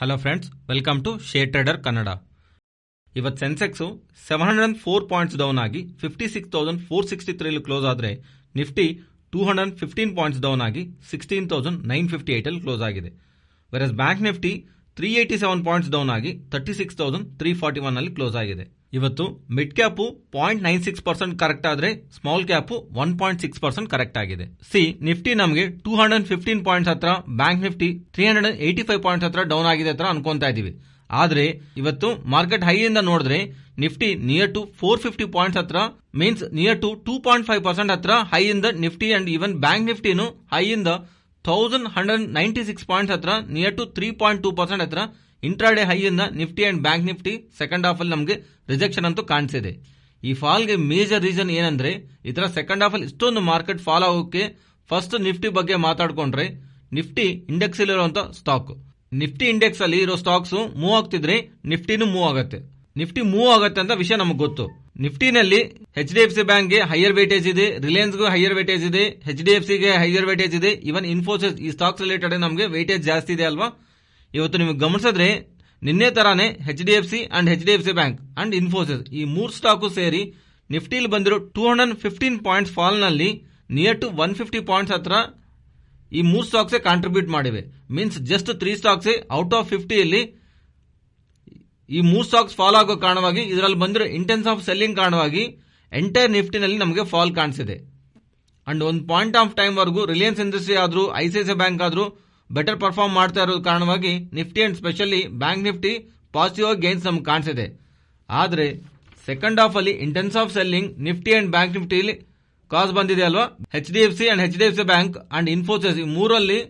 Hello friends, welcome to share trader Kannada. ಇವತ್ತು Sensex 704 points down ಆಗಿ 56,463 close ಆದರೆ Nifty 215 points down ಆಗಿ 16,958 ಅಲ್ಲಿ ಕ್ಲೋಸ್ ಆಗಿದೆ. Virus bank Nifty 387 points down ಆಗಿ 36,341 ಅಲ್ಲಿ ಕ್ಲೋಸ್ ಆಗಿದೆ. ಇವತ್ತು ಮಿಡ್ ಕ್ಯಾಪ್ 0.96% ಕರೆಕ್ಟ್ ಆದ್ರೆ ಸ್ಮಾಲ್ ಕ್ಯಾಪ್ 1.6% ಕರೆಕ್ಟ್ ಆಗಿದೆ. ನಿಫ್ಟಿ ನಮಗೆ 215 ಪಾಯಿಂಟ್ಸ್ ಹತ್ರ, ಬ್ಯಾಂಕ್ ನಿಫ್ಟಿ 385 ಪಾಯಿಂಟ್ಸ್ ಹತ್ರ ಡೌನ್ ಆಗಿದೆ ಹತ್ರ ಅನ್ಕೊಂತಾ ಇದೀವಿ. ಆದ್ರೆ ಇವತ್ತು ಮಾರ್ಕೆಟ್ ಹೈ ಇಂದ ನೋಡಿದ್ರೆ ನಿಫ್ಟಿ ನಿಯರ್ ಟು 450 ಪಾಯಿಂಟ್ಸ್ ಹತ್ರ, ಮೀನ್ಸ್ ನಿಯರ್ ಟು 2.5% ಹತ್ರ ಹೈ ಇಂದ ನಿಫ್ಟಿ ಅಂಡ್ ಈವನ್ ಬ್ಯಾಂಕ್ ನಿಫ್ಟಿನು ಹೈ ಇಂದ 1196 ಪಾಯಿಂಟ್ಸ್ ಹತ್ರ ನಿಯರ್ ಟು 3.2% ಹತ್ರ ಇಂಟ್ರಾಡೇ ಹೈ ಇಂದ Nifty and bank Nifty second half ಅಲ್ಲಿ ನಮಗೆ ರಿಜೆಕ್ಷನ್ ಅಂತೂ ಕಾಣಿಸಿದೆ. ಈ ಫಾಲ್ಗೆ ಮೇಜರ್ ರೀಸನ್ ಏನಂದ್ರೆ, ಈ ತರ ಸೆಕೆಂಡ್ ಹಾಫ್ ಅಲ್ಲಿ ಇಷ್ಟೊಂದು ಮಾರ್ಕೆಟ್ ಫಾಲ್ ಆಗೋಕೆ ಫಸ್ಟ್ ನಿಫ್ಟಿ ಬಗ್ಗೆ ಮಾತಾಡ್ಕೊಂಡ್ರೆ, ನಿಫ್ಟಿ ಇಂಡೆಕ್ಸ್ ಇರುವಂತ ಸ್ಟಾಕ್, ನಿಫ್ಟಿ ಇಂಡೆಕ್ಸ್ ಅಲ್ಲಿ ಇರೋ ಸ್ಟಾಕ್ಸ್ ಮೂವ್ ಆಗ್ತಿದ್ರೆ ನಿಫ್ಟಿನೂ ಮೂವ್ ಆಗುತ್ತೆ. ನಿಫ್ಟಿ ಮೂವ್ ಆಗುತ್ತೆ ಅಂತ ವಿಷಯ ನಮಗೆ ಗೊತ್ತು. ನಿಫ್ಟಿನಲ್ಲಿ HDFC ಬ್ಯಾಂಕ್ ಗೆ ಹೈಯರ್ ವೇಟೇಜ್ ಇದೆ, ರಿಲಯನ್ಸ್ ಗೂ ಹೈಯರ್ ವೇಟೇಜ್ ಇದೆ, HDFC ಗೆ ಹೈಯರ್ ವೇಟೇಜ್ ಇದೆ, ಇವನ್ ಇನ್ಫೋಸಿಸ್, ಈ ಸ್ಟಾಕ್ಸ್ ರಿಲೇಟೆಡ್ ನಮಗೆ ವೇಟೇಜ್ ಜಾಸ್ತಿ ಇದೆ ಅಲ್ವಾ. ಇವತ್ತು ನಿಮಗೆ ಗಮನಿಸಿದ್ರೆ ನಿನ್ನೆ ತರಾನೇ HDFC and HDFC bank and Infosys ಈ ಮೂರು ಸ್ಟಾಕು ಸೇರಿ ನಿಫ್ಟಿಲಿ ಬಂದಿರೋ 215 ಪಾಯಿಂಟ್ಸ್ ಫಾಲ್ ನಲ್ಲಿ ನಿಯರ್ ಟು 150 ಪಾಯಿಂಟ್ಸ್ ಹತ್ರ ಈ ಮೂರು ಸ್ಟಾಕ್ಸ್ ಕಾಂಟ್ರಿಬ್ಯೂಟ್ ಮಾಡಿವೆ. Means just 3 stocks out of 50 ಅಲ್ಲಿ ಈ ಮೂರು ಸ್ಟಾಕ್ಸ್ ಫಾಲ್ ಆಗೋ ಕಾರಣವಾಗಿ, ಇದರಲ್ಲಿ ಬಂದಿರೋ ಇಂಟೆನ್ಸ್ ಆಫ್ ಸೆಲ್ಲಿಂಗ್ ಕಾರಣವಾಗಿ ಎಂಟೈರ್ ನಿಫ್ಟಿನಲ್ಲಿ ನಮಗೆ ಫಾಲ್ ಕಾಣಿಸಿದೆ. ಅಂಡ್ ಒಂದು ಪಾಯಿಂಟ್ ಆಫ್ ಟೈಮ್ ವರೆಗೂ ರಿಲಯನ್ಸ್ ಇಂಡಸ್ಟ್ರಿ ಆದ್ರೂ, ICICI ಬ್ಯಾಂಕ್ ಆದ್ರೂ ಬೆಟರ್ ಪರ್ಫಾರ್ಮ್ ಮಾಡ್ತಾ ಇರೋದು ಕಾರಣವಾಗಿ Nifty and specially bank Nifty positive gains ನಮ್ಗೆ ಕಾಣಿಸಿದೆ. ಆದ್ರೆ ಸೆಕೆಂಡ್ ಹಾಫ್ ಅಲ್ಲಿ intense of selling Nifty and bank ನಿಫ್ಟಿಲಿ ಕಾಸ್ ಬಂದಿದೆ ಅಲ್ವಾ. HDFC and HDFC bank and Infosys ಈ ಮೂರಲ್ಲಿ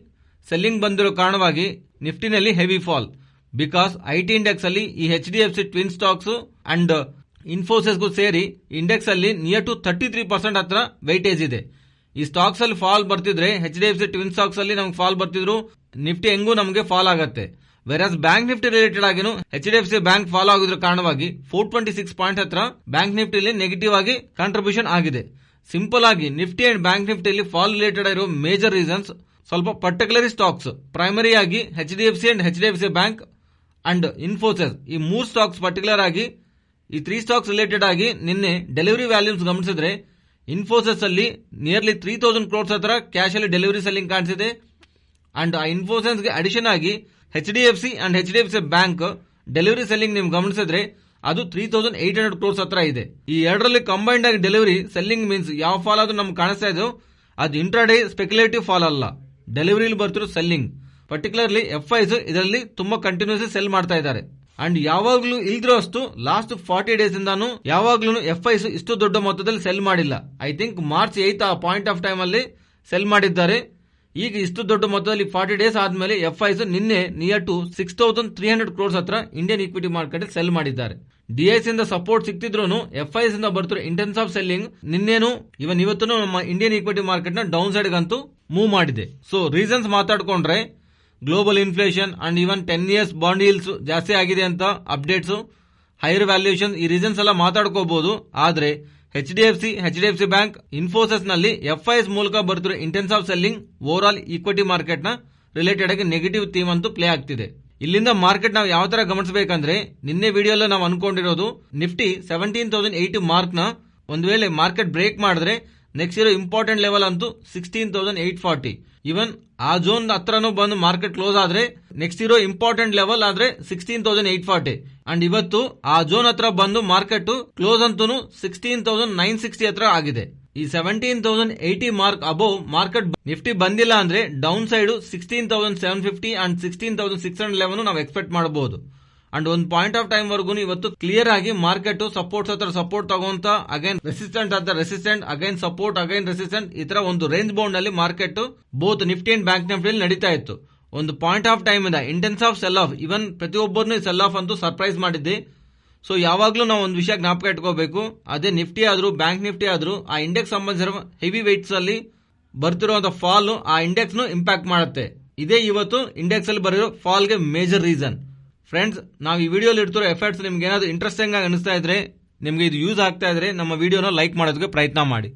ಸೆಲ್ಲಿಂಗ್ ಬಂದಿರೋ ಕಾರಣವಾಗಿ ನಿಫ್ಟಿನಲ್ಲಿ heavy fall. Because IT index ಅಲ್ಲಿ ಈ HDFC ಟ್ವಿನ್ ಸ್ಟಾಕ್ಸ್ ಅಂಡ್ ಇನ್ಫೋಸಿಸ್ಗೂ ಸೇರಿ ಇಂಡೆಕ್ಸ್ ಅಲ್ಲಿ ನಿಯರ್ ಟು 33% ಹತ್ರ ವೈಟೇಜ್ ಇದೆ. ಈ ಸ್ಟಾಕ್ಸ್ ಅಲ್ಲಿ ಫಾಲ್ ಬರ್ತಿದ್ರೆ HDFC ಟ್ವಿನ್ ಸ್ಟಾಕ್ಸ್ ಅಲ್ಲಿ ನಮ್ಗೆ ಫಾಲ್ ಬರ್ತಿದ್ರು, ನಿಫ್ಟಿ ಹೆಂಗೂ ನಮಗೆ ಫಾಲ್ ಆಗತ್ತೆ. ವೆರಸ್ ಬ್ಯಾಂಕ್ ನಿಫ್ಟಿ ರಿಲೇಟೆಡ್ ಆಗಿನೂ HDFC ಬ್ಯಾಂಕ್ ಫಾಲ್ ಆಗಿದ್ರ ಕಾರಣವಾಗಿ 426 ಪಾಯಿಂಟ್ ಹತ್ರ ಬ್ಯಾಂಕ್ ನಿಫ್ಟಿಲಿ ನೆಗೆಟಿವ್ ಆಗಿ ಕಾಂಟ್ರಿಬ್ಯೂಷನ್ ಆಗಿದೆ. ಸಿಂಪಲ್ ಆಗಿ ನಿಫ್ಟಿ ಅಂಡ್ ಬ್ಯಾಂಕ್ ನಿಫ್ಟಿಲಿ ಫಾಲ್ ರಿಲೇಟೆಡ್ ಆಗಿರೋ ಮೇಜರ್ ರೀಸನ್ಸ್ ಸ್ವಲ್ಪ ಪರ್ಟಿಕ್ಯುಲರ್ ಸ್ಟಾಕ್ಸ್, ಪ್ರೈಮರಿ ಆಗಿ HDFC and HDFC bank and Infosys ಈ ಮೂರು ಸ್ಟಾಕ್ಸ್ ಪರ್ಟಿಕ್ಯುಲರ್ ಆಗಿ, ಈ 3 ಸ್ಟಾಕ್ಸ್ ರಿಲೇಟೆಡ್ ಆಗಿ ನಿನ್ನೆ ಡೆಲಿವರಿ ವ್ಯಾಲ್ಯೂಸ್ ಗಮನಿಸಿದ್ರೆ ಇನ್ಫೋಸಿಸ್ ಅಲ್ಲಿ ನಿಯರ್ಲಿ 3000 ಕ್ರೋರ್ಸ್ ಹತ್ರ ಕ್ಯಾಶ್ ಅಲ್ಲಿ ಡೆಲಿವರಿ ಸೆಲ್ಲಿಂಗ್ ಕಾಣಿಸಿದೆ. ಅಂಡ್ ಆ ಇನ್ಫೋಸಿಸ್ ಗೆ ಅಡಿಷನ್ ಆಗಿ HDFC and HDFC bank delivery selling ನೀವು ಗಮನಿಸಿದ್ರೆ ಅದು 3800 ಕ್ರೋರ್ಸ್ ಹತ್ರ ಇದೆ. ಈ ಎರಡರಲ್ಲಿ ಕಂಬೈನ್ಡ್ ಆಗಿ ಡೆಲಿವರಿ ಸೆಲ್ಲಿಂಗ್ ಮೀನ್ಸ್ ಯಾವ ಫಾಲ್ ಆದ್ರೂ ನಮ್ಗೆ ಕಾಣಿಸ್ತಾ ಇದೆ, ಅದು ಇಂಟ್ರಾಡೇ ಸ್ಪೆಕ್ಯುಲೇಟಿವ್ ಫಾಲ್ ಅಲ್ಲ, ಡೆಲಿವರಿಲಿ ಬರ್ತಿರೋ ಸೆಲ್ಲಿಂಗ್. ಪರ್ಟಿಕ್ಯುಲರ್ಲಿ FIs ಇದರಲ್ಲಿ ತುಂಬಾ ಕಂಟಿನ್ಯೂಸ್ ಸೆಲ್ ಮಾಡ್ತಾ ಇದ್ದಾರೆ. ಅಂಡ್ ಯಾವಾಗ್ಲೂ ಇಲ್ದಿರೋ ಅಷ್ಟು ಲಾಸ್ಟ್ 40 ಡೇಸ್ ಇಂದಾನು ಯಾವಾಗ್ಲೂ FIs ಇಷ್ಟು ದೊಡ್ಡ ಮೊತ್ತದಲ್ಲಿ ಸೆಲ್ ಮಾಡಿಲ್ಲ. ಐ ಥಿಂಕ್ ಮಾರ್ಚ್ 8 ಆ ಪಾಯಿಂಟ್ ಆಫ್ ಟೈಮ್ ಅಲ್ಲಿ ಸೆಲ್ ಮಾಡಿದ್ದಾರೆ. ಈಗ ಇಷ್ಟು ದೊಡ್ಡ ಮೊತ್ತದಲ್ಲಿ 40 ಡೇಸ್ ಆದ್ಮೇಲೆ FIs ನಿನ್ನೆ ನಿಯರ್ ಟು 6300 ಕ್ರೋರ್ಸ್ ಹತ್ರ ಇಂಡಿಯನ್ ಈಕ್ವಿಟಿ ಮಾರ್ಕೆಟ್ ಸೆಲ್ ಮಾಡಿದ್ದಾರೆ. DIs ಇಂದ ಸಪೋರ್ಟ್ ಸಿಕ್ತಿದ್ರು FIs ಇಂದ ಬರ್ತಿರೋ ಇಂಟೆನ್ಸ್ ಆಫ್ ಸೆಲ್ಲಿಂಗ್ ನಿನ್ನೇನು ಇವನ್ ಇವತ್ತು ನಮ್ಮ ಇಂಡಿಯನ್ ಈಕ್ವಿಟಿ ಮಾರ್ಕೆಟ್ ನ ಡೌನ್ ಸೈಡ್ ಗಂತೂ ಮೂವ್ ಮಾಡಿದೆ. ಸೊ ರೀಸನ್ಸ್ ಮಾತಾಡ್ಕೊಂಡ್ರೆ global inflation and even 10 years bond yields ಜಾಸ್ತಿ ಆಗಿದೆ ಅಂತ ಅಪ್ಡೇಟ್ಸ್, ಹೈಯರ್ ವ್ಯಾಲ್ಯೂಯೇಷನ್, ಈ ರೀಸನ್ಸ್ ಎಲ್ಲ ಮಾತಾಡ್ಕೋಬಹುದು. ಆದ್ರೆ HDFC ಬ್ಯಾಂಕ್, ಇನ್ಫೋಸಿಸ್ ನಲ್ಲಿ FIs ಮೂಲಕ ಬರ್ತಿರೋ intense of selling over all equity market ನ ರಿಲೇಟೆಡ್ ಆಗಿ ನೆಗೆಟಿವ್ ಥೀಮ್ ಅಂತೂ ಪ್ಲೇ ಆಗ್ತಿದೆ. ಇಲ್ಲಿಂದ ಮಾರ್ಕೆಟ್ ನಾವು ಯಾವ ತರ ಗಮನಿಸಬೇಕಂದ್ರೆ, ನಿನ್ನೆ ವಿಡಿಯೋಲ್ಲ ನಾವು ಅನ್ಕೊಂಡಿರೋದು ನಿಫ್ಟಿ 17,080 ಮಾರ್ಕ್ ನ ಒಂದ್ ವೇಳೆ ಮಾರ್ಕೆಟ್ ಬ್ರೇಕ್ ಮಾಡಿದ್ರೆ ನೆಕ್ಸ್ಟ್ ಇರೋ ಇಂಪಾರ್ಟೆಂಟ್ ಲೆವೆಲ್ ಅಂತೂ 16,840. ಇವನ್ ಆ ಝೋನ್ ಹತ್ರನೂ ಬಂದು ಮಾರ್ಕೆಟ್ ಕ್ಲೋಸ್ ಆದ್ರೆ ನೆಕ್ಸ್ಟ್ ಇರೋ ಇಂಪಾರ್ಟೆಂಟ್ ಲೆವೆಲ್ ಆದ್ರೆ 16,840. ಅಂಡ್ ಇವತ್ತು ಆ ಝೋನ್ ಹತ್ರ ಬಂದು ಮಾರ್ಕೆಟ್ ಕ್ಲೋಸ್ ಅಂತೂ 16,960 ಹತ್ರ ಆಗಿದೆ. ಈ 17,080 ಮಾರ್ಕ್ ಅಬೋವ್ ಮಾರ್ಕೆಟ್ ನಿಫ್ಟಿ ಬಂದಿಲ್ಲ ಅಂದ್ರೆ ಡೌನ್ ಸೈಡ್ 16,750 ಅಂಡ್ 16,611 ನಾವು ಎಕ್ಸ್ಪೆಕ್ಟ್ ಮಾಡಬಹುದು. ಅಂಡ್ ಒಂದು ಪಾಯಿಂಟ್ ಆಫ್ ಟೈಮ್ ವರ್ಗು ಇವತ್ತು ಕ್ಲಿಯರ್ ಆಗಿ ಮಾರ್ಕೆಟ್ ಸಪೋರ್ಟ್ಸ್ ಹತ್ರ ಸಪೋರ್ಟ್ ತಗೊಂತ, ಅಗೈನ್ ರೆಸಿಸ್ಟೆಂಟ್ ಹತ್ರ resistant, again support, again resistant, ಈ ತರ ಒಂದು ರೇಂಜ್ ಬೌಂಡ್ ನಲ್ಲಿ market both Nifty and bank ನಿಫ್ಟಿಯಲ್ಲಿ ನಡೀತಾ ಇತ್ತು. ಒಂದು ಪಾಯಿಂಟ್ ಆಫ್ ಟೈಮ್ ಇಂದ intense of sell off, even ಪ್ರತಿಯೊಬ್ಬರನ್ನು ಸೆಲ್ ಆಫ್ ಅಂತೂ ಸರ್ಪ್ರೈಸ್ ಮಾಡಿದ್ದೆ. ಸೊ ಯಾವಾಗ್ಲೂ ನಾವು ಒಂದು ವಿಷಯ ಜ್ಞಾಪಕ ಇಟ್ಕೋಬೇಕು, ಅದೇ ನಿಫ್ಟಿ ಆದ್ರೂ ಬ್ಯಾಂಕ್ ನಿಫ್ಟಿ ಆದ್ರೂ ಆ ಇಂಡೆಕ್ಸ್ ಸಂಬಂಧಿಸಿರುವ ಹೆವಿ ವೇಟ್ಸ್ ಅಲ್ಲಿ ಬರ್ತಿರುವಂತಹ ಫಾಲ್ ಆ ಇಂಡೆಕ್ಸ್ ನು ಇಂಪ್ಯಾಕ್ಟ್ ಮಾಡುತ್ತೆ. ಇದೇ ಇವತ್ತು ಇಂಡೆಕ್ಸ್ ಅಲ್ಲಿ ಬರೋ ಫಾಲ್ ಗೆ ಮೇಜರ್ ರೀಸನ್. ಫ್ರೆಂಡ್ಸ್, ನಾವು ಈ ವಿಡಿಯೋಲಿ ಇಡ್ತಿರೋ ಎಫರ್ಟ್ಸ್ ನಿಮ್ಗೆ ಏನಾದ್ರು ಇಂಟ್ರೆಸ್ಟಿಂಗ್ ಆಗಿ ಅನಿಸ್ತಾ ಇದ್ರೆ, ನಿಮ್ಗೆ ಇದು ಯೂಸ್ ಆಗ್ತಾ ಇದ್ರೆ ನಮ್ಮ ವಿಡಿಯೋನ ಲೈಕ್ ಮಾಡೋದಕ್ಕೆ ಪ್ರಯತ್ನ ಮಾಡಿ.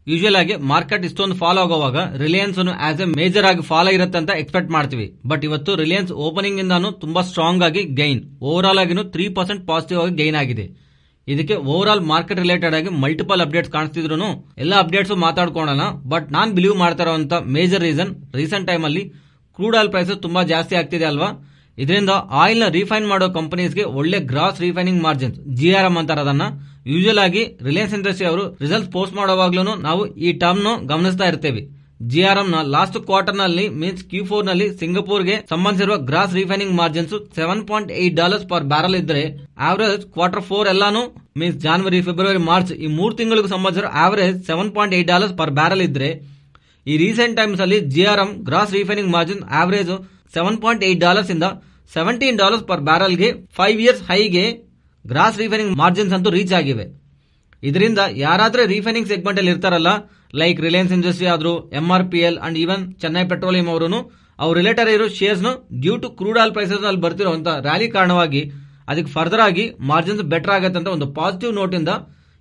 ಯೂಶುವಲ್ ಆಗಿ ಮಾರ್ಕೆಟ್ ಇಷ್ಟೊಂದು ಫಾಲೋ ಆಗುವಾಗ ರಿಲಯನ್ಸ್ ಆಸ್ ಎ ಮೇಜರ್ ಆಗಿ ಫಾಲೋ ಇರುತ್ತೆ ಅಂತ ಎಕ್ಸ್ಪೆಕ್ಟ್ ಮಾಡ್ತೀವಿ. ಬಟ್ ಇವತ್ತು ರಿಲಯನ್ಸ್ ಓಪನಿಂಗ್ ಇಂದಾನು ತುಂಬಾ ಸ್ಟ್ರಾಂಗ್ ಆಗಿ ಗೈನ್, ಓವರ್ ಆಲ್ ಆಗಿನೂ 3% ಪಾಸಿಟಿವ್ ಆಗಿ ಗೈನ್ ಆಗಿದೆ. ಇದಕ್ಕೆ ಓವರ್ ಆಲ್ ಮಾರ್ಕೆಟ್ ರಿಲೇಟೆಡ್ ಆಗಿ ಮಲ್ಟಿಪಲ್ ಅಪ್ಡೇಟ್ಸ್ ಕಾಣಿಸ್ತಿದ್ರು ಎಲ್ಲ ಅಪ್ಡೇಟ್ಸ್ ಮಾತಾಡ್ಕೊಳ್ಳೋಣ. ಬಟ್ ನಾನ್ ಬಿಲೀವ್ ಮಾಡ್ತಾ ಇರುವಂತ ಮೇಜರ್ ರೀಸನ್ ರೀಸೆಂಟ್ ಟೈಮ್ ಅಲ್ಲಿ ಕ್ರೂಡ್ ಆಯಿಲ್ ಪ್ರೈಸಸ್ ತುಂಬಾ ಜಾಸ್ತಿ ಆಗ್ತಿದೆ ಅಲ್ವಾ. ಇದರಿಂದ ಆಯಿಲ್ ನ ರಿಫೈನ್ ಮಾಡೋ ಕಂಪನೀಸ್ಗೆ ಒಳ್ಳೆ ಗ್ರಾಸ್ ರಿಫೈನಿಂಗ್ ಮಾರ್ಜಿನ್ಸ್ GRM ಅಂತಾರೆ ಅದನ್ನ. ಯೂಶುವಲ್ ಆಗಿ ರಿಲಯನ್ಸ್ ಇಂಡಸ್ಟ್ರಿ ಅವರು ರಿಸಲ್ಟ್ ಪೋಸ್ಟ್ ಮಾಡುವಾಗ್ಲೂ ನಾವು ಈ ಟರ್ಮ್ ನ ಗಮನಿಸ್ತಾ ಇರ್ತೇವೆ. GRM ನ ಲಾಸ್ಟ್ ಕ್ವಾರ್ಟರ್ ನಲ್ಲಿ ಮೀನ್ಸ್ Q4 ನಲ್ಲಿ ಸಿಂಗಪೂರ್ಗೆ ಸಂಬಂಧಿಸಿರುವ gross refining margins $7.8 per barrel ಇದ್ರೆ ಆವರೇಜ್ Q4 ಎಲ್ಲಾನು ಮೀನ್ಸ್ ಜನವರಿ, ಫೆಬ್ರವರಿ, ಮಾರ್ಚ್ ಈ 3 ತಿಂಗಳಿಗೂ ಸಂಬಂಧಿಸಿರೋ ಆವರೇಜ್ $7.8 ಪರ್ ಬ್ಯಾರಲ್ ಇದ್ರೆ ಈ ರೀಸೆಂಟ್ ಟೈಮ್ಸ್ ಅಲ್ಲಿ GRM gross refining margin average $7.8 ಇಂದ $17 ಪರ್ ಬ್ಯಾರಲ್ಗೆ 5 ಇಯರ್ಸ್ ಹೈಗೆ ಗ್ರಾಸ್ ರಿಫೈನಿಂಗ್ ಮಾರ್ಜಿನ್ಸ್ ಅಂತೂ ರೀಚ್ ಆಗಿವೆ. ಇದರಿಂದ ಯಾರಾದ್ರೆ ರಿಫೈನಿಂಗ್ ಸೆಗ್ಮೆಂಟ್ ಅಲ್ಲಿ ಇರ್ತಾರಲ್ಲ, ಲೈಕ್ ರಿಲಯನ್ಸ್ ಇಂಡಸ್ಟ್ರಿ ಆದ್ರೂ, MRPL and even Chennai petroleum ಅವರು ಅವ್ರ ರಿಲೇಟೆಡ್ ಇರೋ shares due to crude oil prices ನಲ್ಲಿ ಬರ್ತಿರುವಂತ ರ್ಯಾಲಿ ಕಾರಣವಾಗಿ ಅದಕ್ಕೆ ಫರ್ದರ್ ಆಗಿ ಮಾರ್ಜಿನ್ಸ್ ಬೆಟರ್ ಆಗತ್ತೆ ಅಂತ ಒಂದು ಪಾಸಿಟಿವ್ ನೋಟ್ ಇಂದ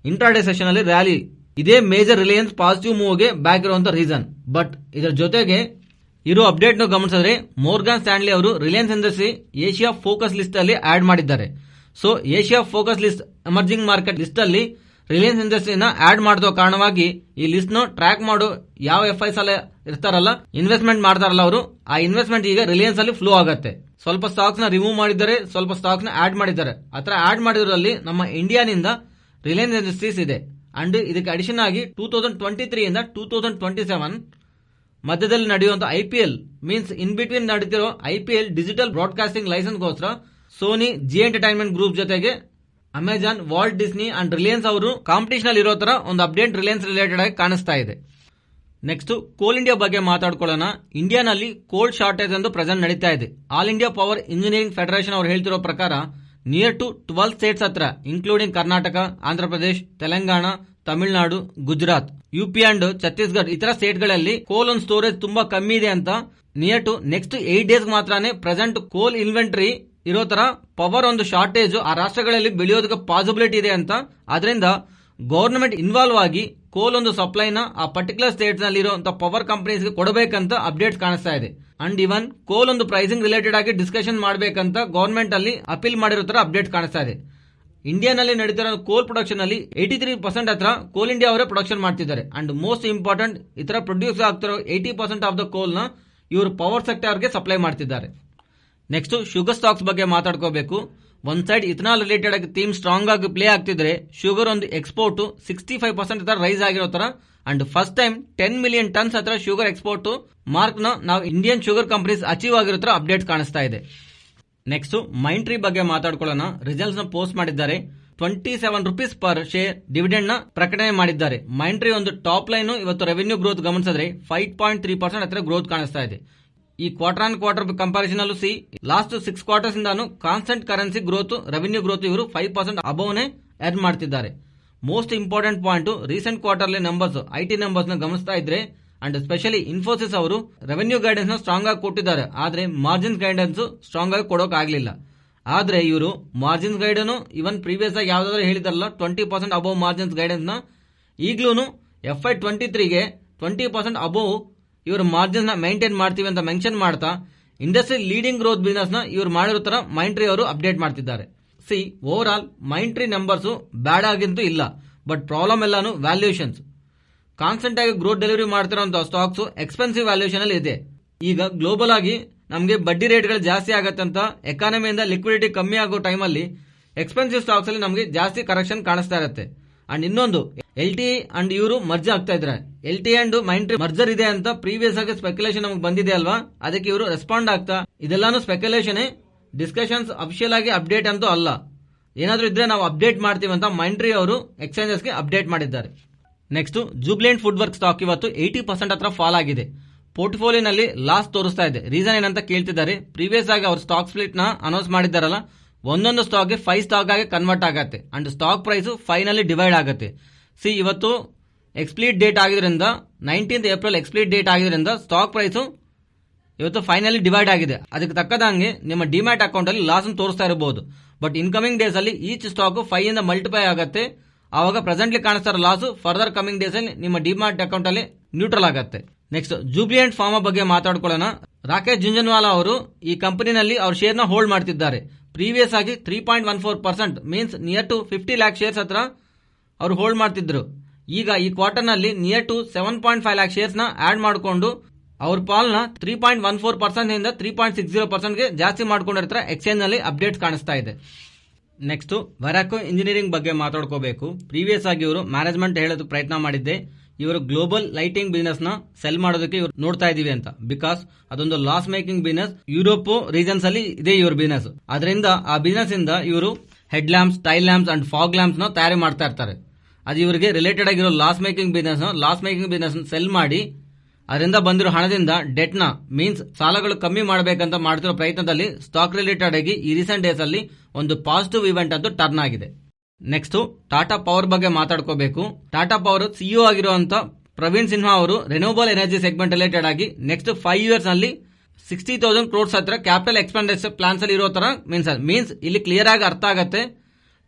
ಇಂಟ್ರಾಡೇ ಸೆಷನ್ ಅಲ್ಲಿ ರ್ಯಾಲಿ, ಇದೇ ಮೇಜರ್ ರಿಲಯನ್ಸ್ ಪಾಸಿಟಿವ್ ಮೂವ್ ಗೆ ಬ್ಯಾಕ್ ಇರುವಂತ ರೀಸನ್. ಬಟ್ ಇದರ ಜೊತೆಗೆ ಇರೋ ಅಪ್ಡೇಟ್ ನ ಗಮನಿಸಿದ್ರೆ ಮೋರ್ಗಾನ್ ಸ್ಟ್ಯಾನ್ಲಿ ಅವರು Reliance industry Asia focus list ಅಲ್ಲಿ ಆಡ್ ಮಾಡಿದ್ದಾರೆ. So Asia focus list emerging market list ಅಲ್ಲಿ ರಿಲಯನ್ಸ್ ಇಂಡಸ್ಟ್ರಿನ ಆಡ್ ಮಾಡಿದ ಕಾರಣವಾಗಿ ಈ ಲಿಸ್ಟ್ ನ ಟ್ರ್ಯಾಕ್ ಮಾಡೋ ಯಾವ FIs ಅಲ್ಲಿ ಇರ್ತಾರಲ್ಲ, ಇನ್ವೆಸ್ಟ್ಮೆಂಟ್ ಮಾಡ್ತಾರಲ್ಲ ಅವರು, ಆ ಇನ್ವೆಸ್ಟ್ಮೆಂಟ್ ಈಗ ರಿಲಯನ್ಸ್ ಅಲ್ಲಿ ಫ್ಲೋ ಆಗುತ್ತೆ. ಸ್ವಲ್ಪ ಸ್ಟಾಕ್ಸ್ ನ ರಿಮೂವ್ ಮಾಡಿದ್ದಾರೆ, ಸ್ವಲ್ಪ ಸ್ಟಾಕ್ಸ್ ನ ಆಡ್ ಮಾಡಿದ್ದಾರೆ. ಆತರ ಆಡ್ ಮಾಡಿದ್ರಲ್ಲಿ ನಮ್ಮ ಇಂಡಿಯಾನಿಂದ ರಿಲಯನ್ಸ್ ಇಂಡಸ್ಟ್ರೀಸ್ ಇದೆ. ಅಂಡ್ ಇದಕ್ಕೆ ಅಡಿಷನ್ ಆಗಿ 2023 ಇಂದ 2027 ಮಧ್ಯದಲ್ಲಿ ನಡೆಯುವಂತ IPL ಮೀನ್ಸ್ ಇನ್ ಬಿಟ್ವೀನ್ ನಡೀತಿರೋ IPL ಡಿಜಿಟಲ್ ಬ್ರಾಡ್ಕಾಸ್ಟಿಂಗ್ ಲೈಸೆನ್ಸ್ ಗೋಸ್ಕರ ಸೋನಿ, ಜಿ ಎಂಟರ್ಟೈನ್ಮೆಂಟ್ ಗ್ರೂಪ್ ಜೊತೆಗೆ Amazon, Walt Disney and Reliance ಅವರು ಕಾಂಪಿಟೇಷನ್ ಅಲ್ಲಿ ಇರೋ ತರ ಒಂದು ಅಪ್ಡೇಟ್ ರಿಲಯನ್ಸ್ ರಿಲೇಟೆಡ್ ಆಗಿ ಕಾಣಿಸ್ತಾ ಇದೆ. ನೆಕ್ಸ್ಟ್ ಕೋಲ್ ಇಂಡಿಯಾ ಬಗ್ಗೆ ಮಾತಾಡ್ಕೊಳ್ಳೋಣ. ಇಂಡಿಯಾನಲ್ಲಿ ಕೋಲ್ ಶಾರ್ಟೇಜ್ ಎಂದು ಪ್ರೆಸೆಂಟ್ ನಡೀತಾ ಇದೆ. All India power engineering federation ಅವರು ಹೇಳ್ತಿರೋ ಪ್ರಕಾರ ನಿಯರ್ ಟು 12 ಸ್ಟೇಟ್ಸ್ ಹತ್ರ including Karnataka, Andhra Pradesh, Telangana, Tamil Nadu, Gujarat, UP and Chhattisgarh ಇತರ ಸ್ಟೇಟ್ ಗಳಲ್ಲಿ ಕೋಲ್ ಒಂದು ಸ್ಟೋರೇಜ್ ತುಂಬಾ ಕಮ್ಮಿ ಇದೆ ಅಂತ, ನಿಯರ್ ಟು ನೆಕ್ಸ್ಟ್ 8 ಡೇಸ್ ಮಾತ್ರನೇ ಪ್ರೆಸೆಂಟ್ ಕೋಲ್ ಇನ್ವೆಂಟರಿ ಇರೋ ತರ ಪವರ್ ಒಂದು ಶಾರ್ಟೇಜ್ ಆ ರಾಷ್ಟ್ರಗಳಲ್ಲಿ ಬೆಳೆಯೋದಕ್ಕೆ ಪಾಸಿಬಿಲಿಟಿ ಇದೆ ಅಂತ. ಅದರಿಂದ ಗವರ್ನಮೆಂಟ್ ಇನ್ವಾಲ್ವ್ ಆಗಿ ಕೋಲ್ ಒಂದು ಸಪ್ಲೈನ ಆ ಪರ್ಟಿಕ್ಯುಲರ್ ಸ್ಟೇಟ್ಸ್ ನಲ್ಲಿ ಇರುವಂತಹ ಪವರ್ ಕಂಪನೀಸ್ ಗೆ ಕೊಡಬೇಕಂತ ಅಪ್ಡೇಟ್ಸ್ ಕಾಣಿಸ್ತಾ ಇದೆ. ಅಂಡ್ ಇವನ್ ಕೋಲ್ ಒಂದು ಪ್ರೈಸಿಂಗ್ ರಿಲೇಟೆಡ್ ಆಗಿ ಡಿಸ್ಕಷನ್ ಮಾಡಬೇಕಂತ ಗವರ್ನಮೆಂಟ್ ಅಲ್ಲಿ ಅಪೀಲ್ ಮಾಡಿರೋ ತರ ಅಪ್ಡೇಟ್ ಕಾಣಿಸ್ತಾ ಇದೆ. ಇಂಡಿಯಾನಲ್ಲಿ ನಡೀತಿರೋ ಕೋಲ್ ಪ್ರೊಡಕ್ಷನ್ ಅಲ್ಲಿ 83% ಹತ್ರ ಕೋಲ್ ಇಂಡಿಯಾ ಅವರೇ ಪ್ರೊಡಕ್ಷನ್ ಮಾಡ್ತಿದ್ದಾರೆ. ಅಂಡ್ ಮೋಸ್ಟ್ ಇಂಪಾರ್ಟೆಂಟ್ ಇತರ ಪ್ರೊಡ್ಯೂಸ್ ಆಗ್ತಿರೋ 80% ಆಫ್ ದ ಕೋಲ್ ನ ಇವರು ಪವರ್ ಸೆಕ್ಟರ್ ಗೆ ಸಪ್ಲೈ ಮಾಡ್ತಿದ್ದಾರೆ. ನೆಕ್ಸ್ಟ್ ಶುಗರ್ ಸ್ಟಾಕ್ಸ್ ಬಗ್ಗೆ ಮಾತಾಡ್ಕೋಬೇಕು. ಒಂದ್ ಸೈಡ್ ಇಥನಾಲ್ ರಿಲೇಟೆಡ್ ಆಗಿ ಥೀಮ್ ಸ್ಟ್ರಾಂಗ್ ಆಗಿ ಪ್ಲೇ ಆಗ್ತಿದ್ರೆ ಶುಗರ್ ಒಂದು ಎಕ್ಸ್ಪೋರ್ಟ್ 65% ಹತ್ರ ರೈಸ್ ಆಗಿರೋ ತರ and first time 10 million tons ಹತ್ರ ಶುಗರ್ ಎಕ್ಸ್ಪೋರ್ಟ್ ಮಾರ್ಕ್ ನ ನಾವು ಇಂಡಿಯನ್ ಶುಗರ್ ಕಂಪನೀಸ್ ಅಚೀವ್ ಆಗಿರೋ ತರ ಅಪ್ಡೇಟ್ ಕಾಣಿಸ್ತಾ ಇದೆ. ನೆಕ್ಸ್ಟ್ ಮೈಂಡ್ ಟ್ರೀ ಬಗ್ಗೆ ಮಾತಾಡ್ಕೊಳ್ಳೋಣ. ರಿಸಲ್ಟ್ಸ್ ನ ಪೋಸ್ಟ್ ಮಾಡಿದ್ದಾರೆ. 27 ರೂಪೀಸ್ ಪರ್ ಶೇರ್ ಡಿವಿಡೆಂಡ್ ನ ಪ್ರಕಟಣೆ ಮಾಡಿದ್ದಾರೆ. ಮೈಂಡ್ ಟ್ರೀ ಒಂದು ಟಾಪ್ ಲೈನ್ ಇವತ್ತು ರೆವೆನ್ಯೂ ಗ್ರೋತ್ ಗಮನಿಸಿದ್ರೆ 5.3% ಹತ್ರ ಗ್ರೋತ್ ಕಾಣಿಸ್ತಾ ಇದೆ. ಈ ಕ್ವಾರ್ಟರ್ ಆನ್ ಕ್ವಾರ್ಟರ್ ಕಂಪಾರಿಸನ್ ಅಲ್ಲೂ ಲಾಸ್ಟ್ 6 ಕ್ವಾರ್ಟರ್ಸ್ ಇಂದಾನು constant currency growth, revenue growth ಇವರು 5% ಅಬವ್ನೇ ಅರ್ನ್ ಮಾಡ್ತಿದ್ದಾರೆ. Most important point recent quarterly numbers, IT numbers ನ ಗಮನಿಸ್ತಾ ಇದ್ರೆ ಅಂಡ್ ಸ್ಪೆಷಲಿ ಇನ್ಫೋಸಿಸ್ ಅವರು ರೆವೆನ್ಯೂ ಗೈಡೆನ್ಸ್ ನ ಸ್ಟ್ರಾಂಗ್ ಆಗಿ ಕೊಟ್ಟಿದ್ದಾರೆ. ಆದ್ರೆ ಮಾರ್ಜಿನ್ ಗೈಡೆನ್ಸ್ ಸ್ಟ್ರಾಂಗ್ ಆಗಿ ಕೊಡೋಕ್ ಆಗ್ಲಿಲ್ಲ. ಆದ್ರೆ ಇವರು ಮಾರ್ಜಿನ್ಸ್ ಗೈಡನು ಇವನ್ ಪ್ರೀವಿಯಸ್ ಆಗಿ ಯಾವ್ದಾದ್ರು ಹೇಳಿದಾರಲ್ಲ 20% ಅಬವ್ ಮಾರ್ಜಿನ್ಸ್ ಗೈಡೆನ್ಸ್ ನ ಈಗ್ಲೂ FY23ಗೆ 20% ಅಬವ್ ಇವರು ಮಾರ್ಜಿನ್ ನ ಮೇಂಟೈನ್ ಮಾಡ್ತೀವಿ ಅಂತ ಮೆನ್ಷನ್ ಮಾಡ್ತಾ ಇಂಡಸ್ಟ್ರಿ ಲೀಡಿಂಗ್ ಗ್ರೋತ್ ಬಿಸಿನೆಸ್ ನ ಇವರು ಮಾಡಿರೋ ತರ ಮೈಂಡ್ ಟ್ರೀ ಅವರು ಅಪ್ಡೇಟ್ ಮಾಡ್ತಿದ್ದಾರೆ. Over all Mindtree numbers bad ಆಗಿಂತೂ ಇಲ್ಲ, ಬಟ್ ಪ್ರಾಬ್ಲಮ್ ಎಲ್ಲಾನು ವ್ಯಾಲ್ಯೂಯೇಷನ್ಸ್. ಕಾನ್ಸ್ಟೆಂಟ್ ಆಗಿ ಗ್ರೋತ್ ಡೆಲಿವರಿ ಮಾಡ್ತಿರೋ ಸ್ಟಾಕ್ಸ್ ಎಕ್ಸ್ಪೆನ್ಸಿವ್ ವ್ಯಾಲ್ಯೂಯೇಷನ್ ಅಲ್ಲಿ ಇದೆ. ಈಗ ಗ್ಲೋಬಲ್ ಆಗಿ ನಮಗೆ ಬಡ್ಡಿ ರೇಟ್ಗಳು ಜಾಸ್ತಿ ಆಗತ್ತೆ ಅಂತ ಎಕಾನಮಿಯಿಂದ ಲಿಕ್ವಿಡಿಟಿ ಕಮ್ಮಿ ಆಗೋ ಟೈಮಲ್ಲಿ ಎಕ್ಸ್ಪೆನ್ಸಿವ್ ಸ್ಟಾಕ್ಸ್ ಅಲ್ಲಿ ನಮಗೆ ಜಾಸ್ತಿ ಕರೆಕ್ಷನ್ ಕಾಣಿಸ್ತಾ ಇರುತ್ತೆ. ಅಂಡ್ ಇನ್ನೊಂದು LTI ಅಂಡ್ ಇವರು ಮರ್ಜ್ ಆಗ್ತಾ ಇದ್ದಾರೆ. LTI and mind tree merger ಇದೆ ಅಂತ ಪ್ರೀವಿಯಸ್ ಆಗಿ ಸ್ಪೆಕ್ಯುಲೇಷನ್ ನಮಗೆ ಬಂದಿದೆ ಅಲ್ವಾ, ಅದಕ್ಕೆ ಇವರು ರೆಸ್ಪಾಂಡ್ ಆಗ್ತಾ ಇದೆಲ್ಲಾನು ಸ್ಪೆಕ್ಯುಲೇಷನ್, ಡಿಸ್ಕಷನ್ಸ್, ಅಫಿಷಿಯಲ್ ಆಗಿ ಅಪ್ಡೇಟ್ ಅಂತೂ ಅಲ್ಲ. ಏನಾದ್ರೂ ಇದ್ರೆ ನಾವು ಅಪ್ಡೇಟ್ ಮಾಡ್ತೀವಿ ಅಂತ ಮೈಂಡ್ ಟ್ರೀ ಅವರು ಎಕ್ಸ್ಚೇಂಜಸ್ ಗೆ ಅಪ್ಡೇಟ್ ಮಾಡಿದ್ದಾರೆ. ನೆಕ್ಸ್ಟ್ ಜೂಬ್ಲೆಂಟ್ ಫುಡ್ ವರ್ಕ್ ಸ್ಟಾಕ್ ಇವತ್ತು 80% ಹತ್ರ ಫಾಲ್ ಆಗಿದೆ. ಪೋರ್ಟ್ಫೋಲಿಯೋನಲ್ಲಿ ಲಾಸ್ ತೋರಿಸ್ತಾ ಇದೆ. ರೀಸನ್ ಏನಂತ ಕೇಳ್ತಿದ್ದಾರೆ. ಪ್ರೀವಿಯಸ್ ಆಗಿ ಅವರು ಸ್ಟಾಕ್ ಸ್ಪ್ಲಿಟ್ ನ ಅನೌನ್ಸ್ ಮಾಡಿದ್ದಾರಲ್ಲ, ಒಂದೊಂದು ಸ್ಟಾಕ್ 5 ಸ್ಟಾಕ್ ಆಗಿ ಕನ್ವರ್ಟ್ ಆಗತ್ತೆ and stock price finally divide ಆಗುತ್ತೆ. ಇವತ್ತು ಎಕ್ಸ್ಪ್ಲೀಟ್ ಡೇಟ್ ಆಗಿದ್ರಿಂದ 19th ಏಪ್ರಿಲ್ ಎಕ್ಸ್ಪ್ಲೀಟ್ ಡೇಟ್ ಆಗಿದ್ರಿಂದ ಸ್ಟಾಕ್ ಪ್ರೈಸ್ ಇವತ್ತು ಫೈನಲಿ ಡಿವೈಡ್ ಆಗಿದೆ. ಅದಕ್ಕೆ ತಕ್ಕದಂಗೆ ನಿಮ್ಮ ಡಿಮ್ಯಾಟ್ ಅಕೌಂಟ್ ಅಲ್ಲಿ ಲಾಸ್ ತೋರಿಸ್ತಾ ಇರಬಹುದು. ಬಟ್ ಇನ್ಕಮಿಂಗ್ ಡೇಸ್ ಅಲ್ಲಿ ಈಚ್ ಸ್ಟಾಕ್ 5 ಇಂದ ಮಲ್ಟಿಪ್ಲೈ ಆಗುತ್ತೆ. ಆವಾಗ ಪ್ರೆಸೆಂಟ್ಲಿ ಕಾಣಿಸ್ತಾರ ಲಾಸ್ ಫರ್ದರ್ ಕಮಿಂಗ್ ಡೇಸ್ ಅಲ್ಲಿ ನಿಮ್ಮ ಡಿಮಾರ್ಟ್ ಅಕೌಂಟ್ ಅಲ್ಲಿ ನ್ಯೂಟ್ರಲ್ ಆಗುತ್ತೆ. ನೆಕ್ಸ್ಟ್ ಜೂಬ್ಲಿಯಂಟ್ ಫಾರ್ಮಾ ಬಗ್ಗೆ ಮಾತಾಡ್ಕೊಳ್ಳೋಣ. ರಾಕೇಶ್ ಜುಂಜನ್ವಾಲಾ ಅವರು ಈ ಕಂಪನಿನಲ್ಲಿ ಅವ್ರ ಶೇರ್ ನ ಹೋಲ್ಡ್ ಮಾಡ್ತಿದ್ದಾರೆ. ಪ್ರೀವಿಯಸ್ ಆಗಿ 3.14% means near to 50 lakh shares ಹತ್ರ ಅವರು ಹೋಲ್ಡ್ ಮಾಡ್ತಿದ್ರು. ಈಗ ಈ ಕ್ವಾರ್ಟರ್ ನಲ್ಲಿ ನಿಯರ್ ಟು 7.5 ಲ್ಯಾಕ್ ಶೇರ್ಸ್ ನ ಆಡ್ ಮಾಡಿಕೊಂಡು ಅವ್ರ ಪಾಲ್ನ 3.14% ಇಂದ 3.60% ಗೆ ಜಾಸ್ತಿ ಮಾಡ್ಕೊಂಡಿರ್ತಾರೆ. ಎಕ್ಸ್ಚೇಂಜ್ ನಲ್ಲಿ ಅಪ್ಡೇಟ್ಸ್ ಕಾಣಿಸ್ತಾ ಇದೆ. ನೆಕ್ಸ್ಟ್ ವರಾಕೋ ಇಂಜಿನಿಯರಿಂಗ್ ಬಗ್ಗೆ ಮಾತಾಡ್ಕೋಬೇಕು. ಪ್ರೀವಿಯಸ್ ಆಗಿ ಇವರು ಮ್ಯಾನೇಜ್ಮೆಂಟ್ ಹೇಳೋದಕ್ಕೆ ಪ್ರಯತ್ನ ಮಾಡಿದ್ದೆ, ಇವರು ಗ್ಲೋಬಲ್ ಲೈಟಿಂಗ್ ಬಿಸಿನೆಸ್ ನ ಸೆಲ್ ಮಾಡೋದಕ್ಕೆ ಇವರು ನೋಡ್ತಾ ಇದೀವಿ ಅಂತ. ಬಿಕಾಸ್ ಅದೊಂದು loss making business, Europe regions ಅಲ್ಲಿ ಇದೆ ಇವ್ರ ಬಿಸಿನೆಸ್. ಅದರಿಂದ ಆ ಬಿಸಿನೆಸ್ ಇಂದ ಇವರು head lamps, tail lamps and fog lamps ನ ತಯಾರಿ ಮಾಡ್ತಾ ಇರ್ತಾರೆ. ಅದು ಇವರಿಗೆ ರಿಲೇಟೆಡ್ ಆಗಿರೋ ಲಾಸ್ ಮೇಕಿಂಗ್ ಬಿಸಿನೆಸ್ ಸೆಲ್ ಮಾಡಿ ಅದರಿಂದ ಬಂದಿರೋ ಹಣದಿಂದ ಡೆಟ್ ನ ಮೀನ್ಸ್ ಸಾಲಗಳು ಕಮ್ಮಿ ಮಾಡಬೇಕಂತ ಮಾಡ್ತಿರೋ ಪ್ರಯತ್ನದಲ್ಲಿ ಸ್ಟಾಕ್ ರಿಲೇಟೆಡ್ ಆಗಿ ಈ ರೀಸೆಂಟ್ ಡೇಸ್ ಅಲ್ಲಿ ಒಂದು ಪಾಸಿಟಿವ್ ಇವೆಂಟ್ ಅಂತೂ ಟರ್ನ್ ಆಗಿದೆ. ನೆಕ್ಸ್ಟ್ ಟಾಟಾ ಪವರ್ ಬಗ್ಗೆ ಮಾತಾಡ್ಕೋಬೇಕು. ಟಾಟಾ ಪವರ್ ಸಿಇಒ ಆಗಿರುವಂತ ಪ್ರವೀಣ್ ಸಿನ್ಹಾ ಅವರು ರಿನ್ಯೂವಬಲ್ ಎನರ್ಜಿ ಸೆಗ್ಮೆಂಟ್ ರಿಲೇಟೆಡ್ ಆಗಿ ನೆಕ್ಸ್ಟ್ 5 ಇಯರ್ಸ್ ನಲ್ಲಿ 60,000 crores ಹತ್ರ ಕ್ಯಾಪಿಟಲ್ ಎಕ್ಸ್ಪೆಂಡಿಚರ್ ಪ್ಲಾನ್ಸ್ ಅಲ್ಲಿ ಇರೋ ತರ ಮೀನ್ಸ್ ಇಲ್ಲಿ ಕ್ಲಿಯರ್ ಆಗಿ ಅರ್ಥ ಆಗುತ್ತೆ.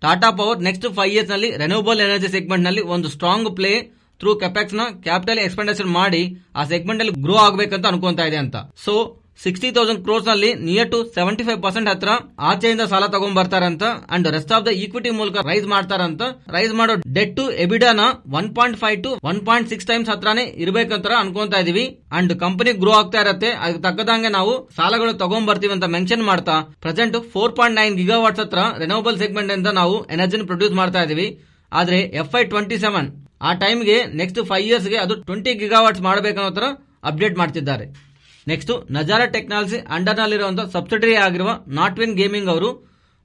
ಟಾಟಾ ಪವರ್ ನೆಕ್ಸ್ಟ್ 5 ಇಯರ್ಸ್ ನಲ್ಲಿ ರಿನ್ಯೂವಬಲ್ ಎನರ್ಜಿ ಸೆಗ್ಮೆಂಟ್ ನಲ್ಲಿ ಒಂದು ಸ್ಟ್ರಾಂಗ್ ಪ್ಲೇ ಥ್ರೂ ಕೆಪೆಕ್ಸ್ ನ ಕ್ಯಾಪಿಟಲ್ ಎಕ್ಸ್ಪೆಂಡಿಚರ್ ಮಾಡಿ ಆ ಸೆಗ್ಮೆಂಟ್ ಅಲ್ಲಿ ಗ್ರೋ ಆಗಬೇಕಂತ ಅನ್ಕೊಂತಾ ಇದೆ ಅಂತ. ಸೊ 60,000 crores ನಲ್ಲಿ ನಿಯರ್ ಟು 75% ಹತ್ರ ಆಚೆಯಿಂದ ಸಾಲ ತಗೊಂಡ್ ಬರ್ತಾರಂತ and rest of the equity ಮೂಲಕ ರೈಸ್ ಮಾಡ್ತಾರಂತ. ರೈಸ್ ಮಾಡೋ ಡೆಟ್ ಟು ಎಬಿಡಾನ 1.5 to 1.6 ಟೈಮ್ಸ್ ಹತ್ರನೇ ಇರ್ಬೇಕಂತ ಅನ್ಕೊಂತಾ ಇದೀವಿ. ಅಂಡ್ ಕಂಪನಿ ಗ್ರೋ ಆಗ್ತಾ ಇರತ್ತೆ, ಅದಕ್ಕೆ ತಕ್ಕದಂಗೆ ನಾವು ಸಾಲಗಳು ತಗೊಂಡ್ ಬರ್ತೀವಿ ಅಂತ ಮೆನ್ಷನ್ ಮಾಡ್ತಾ ಪ್ರೆಸೆಂಟ್ 4.9 ಗಿಗಾವಾಟ್ಸ್ ಹತ್ರ ರಿನ್ಯೂವಬಲ್ ಸೆಗ್ಮೆಂಟ್ ಇಂದ ನಾವು ಎನರ್ಜಿನ ಪ್ರೊಡ್ಯೂಸ್ ಮಾಡ್ತಾ ಇದೀವಿ. ಆದ್ರೆ FY27 ಆ ಟೈಮ್ಗೆ ನೆಕ್ಸ್ಟ್ 5 ಇಯರ್ಸ್ ಗೆ ಅದು 20 ಗಿಗಾವಾಟ್ಸ್ ಮಾಡಬೇಕನ್ನೋ ತರ ಅಪ್ಡೇಟ್ ಮಾಡ್ತಿದ್ದಾರೆ. Next Nazara technology under ನಲ್ಲಿರುವಂತಹ subsidiary ಆಗಿರುವ ನಾಟ್ವಿನ್ ಗೇಮಿಂಗ್ ಅವರು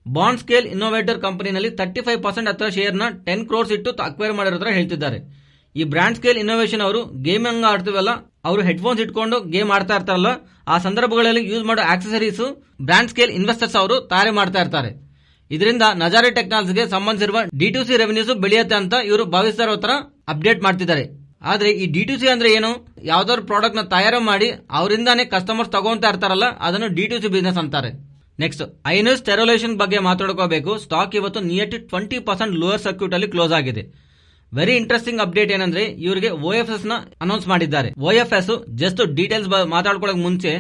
ಬಾಂಡ್ ಸ್ಕೇಲ್ ಇನ್ನೋವೇಟರ್ ಕಂಪನಿನಲ್ಲಿ 35% ಹತ್ರ ಶೇರ್ ನ 10 crores ಇಟ್ಟು ಅಕ್ವೈರ್ ಮಾಡಿರೋ ತರ ಹೇಳ್ತಿದ್ದಾರೆ. ಈ ಬ್ರಾಂಡ್ ಸ್ಕೇಲ್ ಇನ್ನೋವೇಷನ್ ಅವರು ಗೇಮಿಂಗ್ ಆಡ್ತೀವಲ್ಲ, ಅವರು ಹೆಡ್ಫೋನ್ಸ್ ಇಟ್ಕೊಂಡು ಗೇಮ್ ಆಡ್ತಾ ಇರ್ತಾರಲ್ಲ, ಆ ಸಂದರ್ಭಗಳಲ್ಲಿ ಯೂಸ್ ಮಾಡೋ ಆಕ್ಸೆಸರೀಸ್ ಬ್ರಾಂಡ್ ಸ್ಕೇಲ್ ಇನ್ವೆಸ್ಟರ್ಸ್ ಅವರು ತಯಾರಿ ಮಾಡ್ತಾ ಇರ್ತಾರೆ. ಇದರಿಂದ ನಜಾರಾ ಟೆಕ್ನಾಲಜಿಗೆ ಸಂಬಂಧಿಸಿರುವ D2C ರೆವೆನ್ಯೂಸ್ ಬೆಳೆಯುತ್ತೆ ಅಂತ ಇವರು ಭಾವಿಸ್ತಾ ಇರೋ ತರ ಅಪ್ಡೇಟ್ ಮಾಡ್ತಿದ್ದಾರೆ. ಆದ್ರೆ ಈ D2C ಅಂದ್ರೆ ಏನು? ಯಾವ್ದಾದ್ರು ಪ್ರಾಡಕ್ಟ್ ನ ತಯಾರು ಮಾಡಿ ಅವರಿಂದಾನೇ ಕಸ್ಟಮರ್ಸ್ ತಗೊಂತಾ ಇರ್ತಾರಲ್ಲ, ಅದನ್ನು D2C ಬಿಸಿನೆಸ್ ಅಂತಾರೆ. ನೆಕ್ಸ್ಟ್ ಐನಸ್ ಟೆರೋಲೇಷನ್ ಬಗ್ಗೆ ಮಾತಾಡ್ಕೋಬೇಕು. ಸ್ಟಾಕ್ ಇವತ್ತು ನಿಯರ್ ಟು 20% ಲೋಯರ್ ಸರ್ಕ್ಯೂಟ್ ಅಲ್ಲಿ ಕ್ಲೋಸ್ ಆಗಿದೆ. ವೆರಿ ಇಂಟ್ರೆಸ್ಟಿಂಗ್ ಅಪ್ಡೇಟ್ ಏನಂದ್ರೆ ಇವರಿಗೆ OFS ನ ಅನೌನ್ಸ್ ಮಾಡಿದ್ದಾರೆ. OFS ಜಸ್ಟ್ ಡೀಟೇಲ್ಸ್ ಮಾತಾಡ್ಕೊಳ್ಳೋಕೆ ಮುಂಚೆ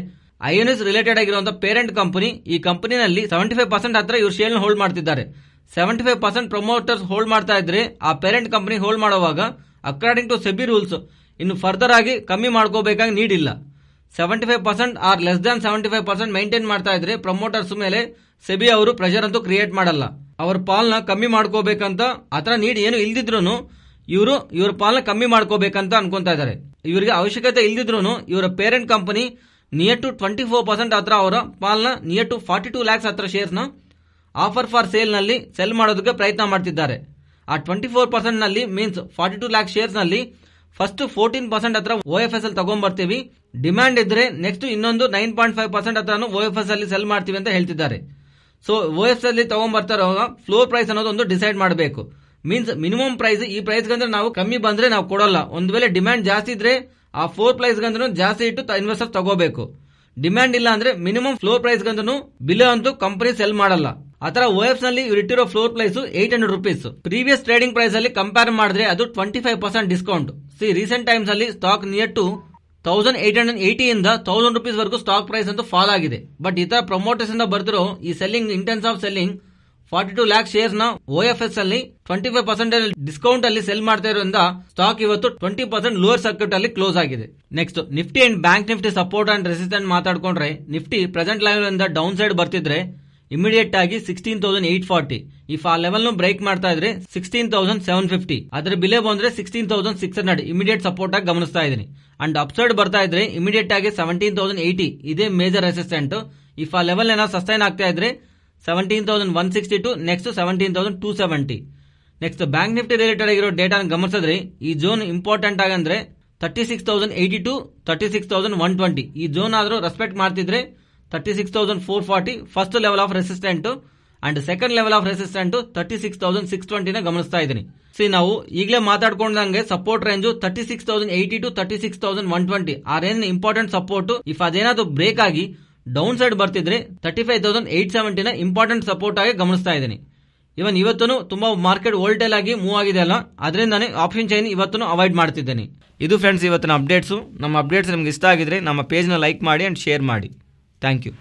ಐಎನ್ಎಸ್ ರಿಲೇಟೆಡ್ ಆಗಿರುವಂತಹ ಪೇರೆಂಟ್ ಕಂಪನಿ, ಈ ಕಂಪನಿನಲ್ಲಿ 75% ಹತ್ರ ಇವ್ರು ಶೇರ್ ನ ಹೋಲ್ಡ್ ಮಾಡ್ತಿದ್ದಾರೆ. 75% ಪ್ರಮೋಟರ್ಸ್ ಹೋಲ್ಡ್ ಮಾಡ್ತಾ ಇದ್ರೆ ಆ ಪೇರೆಂಟ್ ಕಂಪನಿ ಹೋಲ್ಡ್ ಮಾಡುವಾಗ ಅಕಾರ್ಡಿಂಗ್ ಟು ಸೆಬಿ ರೂಲ್ಸ್ ಇನ್ನು ಫರ್ದರ್ ಆಗಿ ಕಮ್ಮಿ ಮಾಡ್ಕೋಬೇಕಾಗಿ ನೀಡಿಲ್ಲ. 75% ಆರ್ ಲೆಸ್ ದ್ಯಾನ್ 75% ಮೈಂಟೈನ್ ಮಾಡ್ತಾ ಇದ್ರೆ ಪ್ರಮೋಟರ್ಸ್ ಮೇಲೆ ಸೆಬಿ ಅವರು ಪ್ರೆಷರ್ ಅಂತೂ ಕ್ರಿಯೇಟ್ ಮಾಡಲ್ಲ. ಅವ್ರ ಪಾಲ್ನ ಕಮ್ಮಿ ಮಾಡ್ಕೋಬೇಕಂತ ಆತರ ನೀಡಿ ಏನು ಇಲ್ದಿದ್ರು ಇವ್ರ ಪಾಲ್ನ ಕಮ್ಮಿ ಮಾಡ್ಕೋಬೇಕಂತ ಅನ್ಕೊಂತಾ ಇದ್ದಾರೆ. ಇವರಿಗೆ ಅವಶ್ಯಕತೆ ಇಲ್ದಿದ್ರು ಇವರ ಪೇರೆಂಟ್ ಕಂಪನಿ ನಿಯರ್ ಟು 24% ಹತ್ರ ಅವರ ಪಾಲ್ನ ನಿಯರ್ ಟು 42 ಲ್ಯಾಕ್ಸ್ ಹತ್ರ ಶೇರ್ಸ್ ನ ಆಫರ್ ಫಾರ್ ಸೇಲ್ ನಲ್ಲಿ ಸೆಲ್ ಮಾಡೋದಕ್ಕೆ ಪ್ರಯತ್ನ ಮಾಡ್ತಿದ್ದಾರೆ. ಆ 24% ನಲ್ಲಿ ಮೀನ್ಸ್ 42 ಲ್ಯಾಕ್ ಶೇರ್ಸ್ ನಲ್ಲಿ ಫಸ್ಟ್ 14% ಹತ್ರ OFS ಅಲ್ಲಿ ತಗೊಂಡ್ಬರ್ತೀವಿ, ಡಿಮ್ಯಾಂಡ್ ಇದ್ರೆ ನೆಕ್ಸ್ಟ್ ಇನ್ನೊಂದು 9.5% ಹತ್ರ OFS ಅಲ್ಲಿ ಸೆಲ್ ಮಾಡ್ತೀವಿ ಅಂತ ಹೇಳ್ತಿದ್ದಾರೆ. ಸೊ OFS ಅಲ್ಲಿ ತಗೊಂಡ್ಬರ್ತಾರ ಫ್ಲೋರ್ ಪ್ರೈಸ್ ಅನ್ನೋದು ಒಂದು ಡಿಸೈಡ್ ಮಾಡಬೇಕು. ಮೀನ್ಸ್ ಮಿನಿಮಮ್ ಪ್ರೈಸ್ ಈ ಪ್ರೈಸ್ ಗಂದ್ರೆ ನಾವು ಕಮ್ಮಿ ಬಂದ್ರೆ ನಾವು ಕೊಡಲ್ಲ. ಒಂದ್ ವೇಳೆ ಡಿಮ್ಯಾಂಡ್ ಜಾಸ್ತಿ ಇದ್ರೆ ಆ ಫ್ಲೋರ್ ಪ್ರೈಸ್ ಗಂದ್ರೂ ಜಾಸ್ತಿ ಇಟ್ಟು ಇನ್ವೆಸ್ಟರ್ ತಗೋಬೇಕು. ಡಿಮ್ಯಾಂಡ್ ಇಲ್ಲ ಅಂದ್ರೆ ಮಿನಿಮಮ್ ಫ್ಲೋರ್ ಪ್ರೈಸ್ ಗಂದ್ರೂ ಬಿಲೋ ಅಂತೂ ಕಂಪನಿ ಸೆಲ್ ಮಾಡಲ್ಲ. ಆತರ OFS ನಲ್ಲಿ ಇಟ್ಟಿರೋ floor price 800 rupees. Previous trading price ಅಲ್ಲಿ ಕಂಪೇರ್ ಮಾಡಿದ್ರೆ ಅದು 25% ಡಿಸ್ಕೌಂಟ್. ರೀಸೆಂಟ್ ಟೈಮ್ಸ್ ಅಲ್ಲಿ ಸ್ಟಾಕ್ ನಿಯರ್ ಟು 1880 ಇಂದ 1000 rupees ವರೆಗೂ ಸ್ಟಾಕ್ ಪ್ರೈಸ್ ಅಂತೂ ಫಾಲ್ ಆಗಿದೆ. ಬಟ್ ಇತರ ಪ್ರಮೋಟರ್ಸ್ ಇಂದ ಬರ್ತಿರೋ ಈ selling in terms of selling 42 lakh shares ನ OFS ಅಲ್ಲಿ 25% ಡಿಸ್ಕೌಂಟ್ ಅಲ್ಲಿ ಸೆಲ್ ಮಾಡ್ತಾ ಇರೋದ್ರಿಂದ ಸ್ಟಾಕ್ ಇವತ್ತು 20% ಲೋವರ್ ಸರ್ಕ್ಯೂಟ್ ಅಲ್ಲಿ ಕ್ಲೋಸ್ ಆಗಿದೆ. Next Nifty and bank Nifty support and resistant ಮಾತಾಡ್ಕೊಂಡ್ರೆ, ನಿಫ್ಟಿ ಪ್ರೆಸೆಂಟ್ ಲೆವೆಲ್ ಇಂದ ಡೌನ್ ಸೈಡ್ ಬರ್ತಿದ್ರೆ ಇಮಿಡಿಯೇಟ್ ಆಗಿ 16,840 ಇಫ್ ಆ ಲೆವೆಲ್ ನು ಬ್ರೇಕ್ ಮಾಡ್ತಾ ಇದ್ರೆ 16,750, ಅದರ ಬಿಲೆ ಬಂದ್ರೆ 16,600 ಇಮಿಡಿಯೇಟ್ ಸಪೋರ್ಟ್ ಆಗಿ ಗಮನಿಸ್ತಾ ಇದೀನಿ. ಅಂಡ್ ಅಪ್ ಸೈಡ್ ಬರ್ತಾ ಇದ್ರೆ ಇಮಿಡಿಯೇಟ್ ಆಗಿ 17,080 ಇದೇ ಮೇಜರ್ ರೆಸಿಸ್ಟೆಂಟ್. ಇಫ್ ಆ ಲೆವೆಲ್ ಏನೋ ಸಸ್ಟೈನ್ ಆಗ್ತಾ ಇದ್ರೆ 17,162 next 17,270. Next bank Nifty related ಆಗಿರೋ ಡೇಟಾ ಗಮನಿಸಿದ್ರೆ ಈ ಝೋನ್ ಇಂಪಾರ್ಟೆಂಟ್ ಆಗಂದ್ರೆ 36,080 to 36,120 ಈ ಝೋನ್ ಆದ್ರೂ ರೆಸ್ಪೆಕ್ಟ್ ಮಾಡ್ತಿದ್ರೆ 36,440 first level of resistant and second level of resistant 36,620 ನ ಗಮನಿಸ್ತಾ ಇದೀನಿ. ನಾವು ಈಗಲೇ ಮಾತಾಡ್ಕೊಂಡಂಗೆ ಸಪೋರ್ಟ್ ರೇಂಜ್ 36,080 to 36,120 ಆ ರೇಂಜ್ ಇಂಪಾರ್ಟೆಂಟ್ ಸಪೋರ್ಟ್. ಇಫ್ ಅದೇನಾದ್ರು ಬ್ರೇಕ್ ಆಗಿ ಡೌನ್ ಸೈಡ್ ಬರ್ತಿದ್ರೆ 35,870 ನ ಇಂಪಾರ್ಟೆಂಟ್ ಸಪೋರ್ಟ್ ಆಗಿ ಗಮನಿಸ್ತಾ ಇದೀನಿ. ಇವನ್ ಇವತ್ತೂ ತುಂಬಾ ಮಾರ್ಕೆಟ್ ವೋಲ್ಟೇಲ್ ಆಗಿ ಮೂವ್ ಆಗಿದೆ ಅಲ್ಲ, ಅದರಿಂದಾನೇ ಆಪ್ಷನ್ ಚೈನ್ ಇವತ್ತೂ ಅವಾಯ್ಡ್ ಮಾಡ್ತಿದ್ದೇನೆ. ಇದು ಫ್ರೆಂಡ್ಸ್ ಇವತ್ತಿನ ಅಪ್ಡೇಟ್ಸು. ನಮ್ಮ ಅಪ್ಡೇಟ್ಸ್ ನಿಮ್ಗೆ ಇಷ್ಟ ಆಗಿದ್ರೆ ನಮ್ಮ ಪೇಜ್ನ ಲೈಕ್ ಮಾಡಿ ಆ್ಯಂಡ್ ಶೇರ್ ಮಾಡಿ. Thank you.